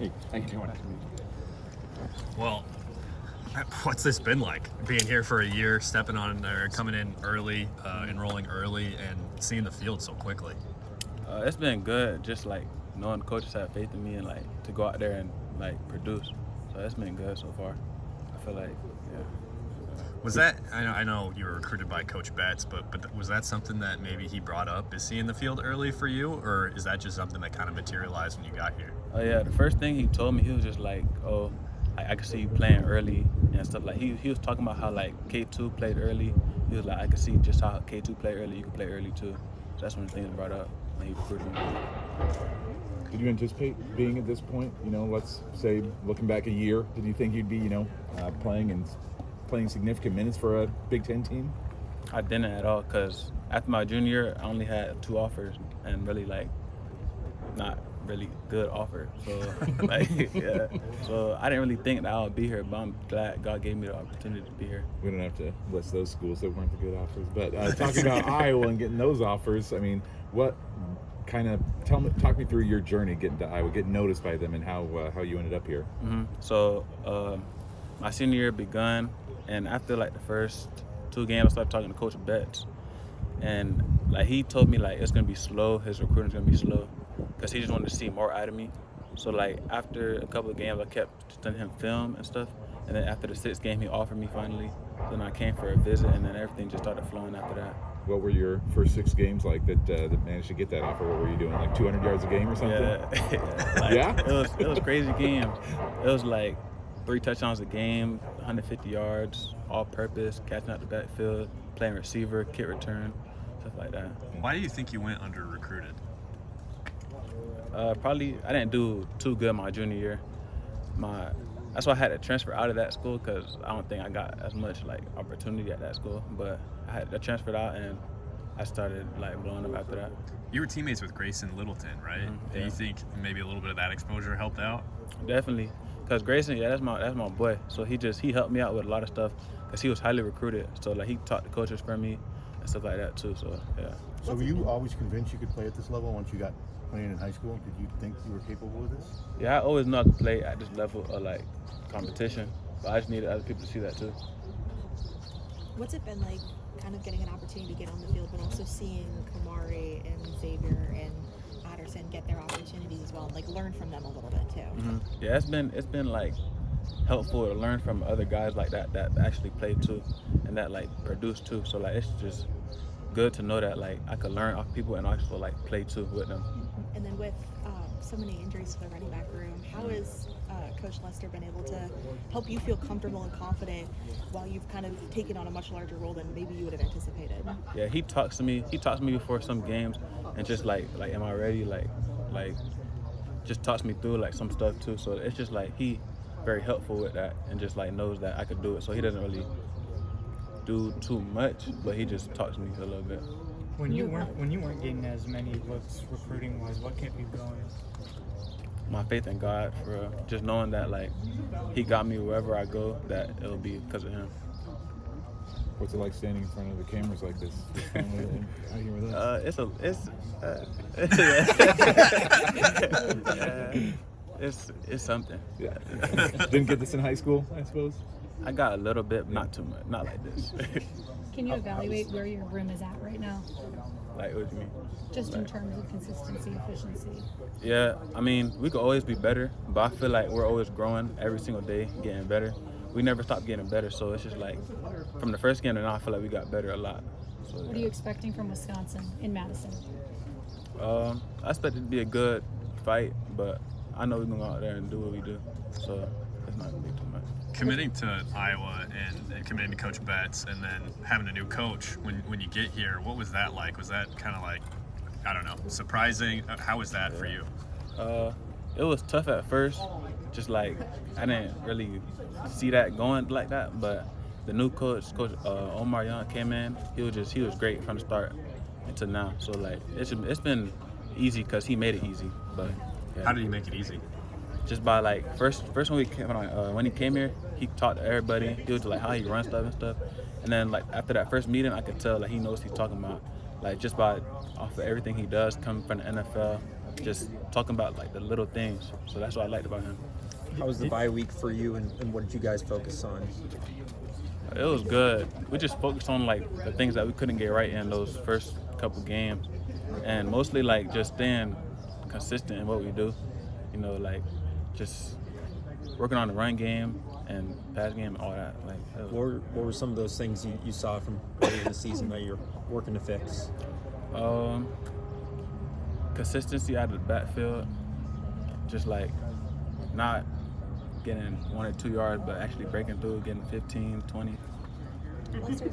Hey, how you doing? Well, what's this been like? Being here for a year, stepping on or coming in early, enrolling early, and seeing the field so quickly. It's been good, just like knowing coaches have faith in me and like to go out there and like produce. So it's been good so far. I feel like, yeah. Was that, I know you were recruited by Coach Betts, but was that something that maybe he brought up? Is seeing the field early for you, or is that just something that kind of materialized when you got here? Oh yeah, the first thing he told me, he was just like, oh, I could see you playing early and stuff. Like he was talking about how like K2 played early. He was like, I could see just how K2 played early, you could play early too. So that's one of the things he brought up when he recruited me. Did you anticipate being at this point? Let's say looking back a year, did you think you'd be, playing significant minutes for a Big Ten team? I didn't at all, because after my junior year, I only had 2 offers and really like not really good offers. So yeah. So I didn't really think that I would be here, but I'm glad God gave me the opportunity to be here. We don't have to list those schools that weren't the good offers, but talking about Iowa and getting those offers, I mean, what kind of talk me through your journey getting to Iowa, getting noticed by them, and how you ended up here. Mm-hmm. So my senior year begun, and after like the first 2 games, I started talking to Coach Betts, and like he told me like it's gonna be slow. His recruiting's gonna be slow, because he just wanted to see more out of me. So like after a couple of games, I kept sending him film and stuff, and then after the 6th game, he offered me finally. Then I came for a visit, and then everything just started flowing after that. What were your first 6 games like that managed to get that offer? What were you doing, like 200 yards a game or something? Yeah. It was crazy games. It was like 3 touchdowns a game, 150 yards, all purpose, catching out the backfield, playing receiver, kick return, stuff like that. Why do you think you went under recruited? Probably I didn't do too good my junior year. That's why I had to transfer out of that school, because I don't think I got as much like opportunity at that school. But I transferred out, and I started like blowing up after that. You were teammates with Grayson Littleton, right? Mm-hmm. Do you think maybe a little bit of that exposure helped out? Definitely, because Grayson, that's my boy. So he helped me out with a lot of stuff, because he was highly recruited. So like he taught the coaches for me and stuff like that too. So yeah. So were you always convinced you could play at this level once you got playing in high school? Did you think you were capable of this? Yeah, I always knew I could play at this level of like competition, but I just needed other people to see that too. What's it been like, kind of getting an opportunity to get on the field, but also seeing Kamari and Xavier and Patterson get their opportunities as well, and like learn from them a little bit too? Mm-hmm. Yeah, it's been like helpful to learn from other guys like that actually play too, and that like produce too. So like it's just good to know that like I could learn off people and also like play too with them. And then with so many injuries to the running back room, how has Coach Lester been able to help you feel comfortable and confident while you've kind of taken on a much larger role than maybe you would have anticipated? Yeah, he talks to me before some games, and just like am I ready, like just talks me through like some stuff too. So it's just like he very helpful with that, and just like knows that I could do it. So he doesn't really do too much, but he just talks to me a little bit. When you weren't getting as many looks recruiting wise, what kept you going? My faith in God, for real. Just knowing that like he got me wherever I go, that it'll be because of him. What's it like standing in front of the cameras like this? Out here with us? It's something. Yeah. Didn't get this in high school, I suppose? I got a little bit, but not too much, not like this. Can you evaluate where your room is at right now? Like, what do you mean? Just in terms of consistency, efficiency. Yeah, I mean, we could always be better, but I feel like we're always growing every single day, getting better. We never stop getting better, so it's just like, from the first game to now, I feel like we got better a lot. So, What are you expecting from Wisconsin in Madison? I expect it to be a good fight, but I know we're going to go out there and do what we do, so it's not going to be too much. Committing to Iowa and committing to Coach Betts, and then having a new coach when you get here, what was that like? Was that kind of like, I don't know, surprising? How was that for you? It was tough at first, just like I didn't really see that going like that, but the new coach Omar Young came in. He was great from the start until now. So like it's been easy because he made it easy. But yeah. How did he make it easy? Just by like first when he came here, he talked to everybody. He was like how he runs stuff and stuff. And then like after that first meeting, I could tell like he knows what he's talking about. Like just by off of everything he does, coming from the NFL, just talking about like the little things. So that's what I liked about him. How was the bye week for you, and what did you guys focus on? It was good. We just focused on like the things that we couldn't get right in those first couple games, and mostly like just staying consistent in what we do. You know, like just working on the run game and pass game and all that. Like, What were some of those things you saw from early in the season that you're working to fix? Consistency out of the backfield, just like not getting 1 or 2 yards, but actually breaking through, getting 15, 20. Lester,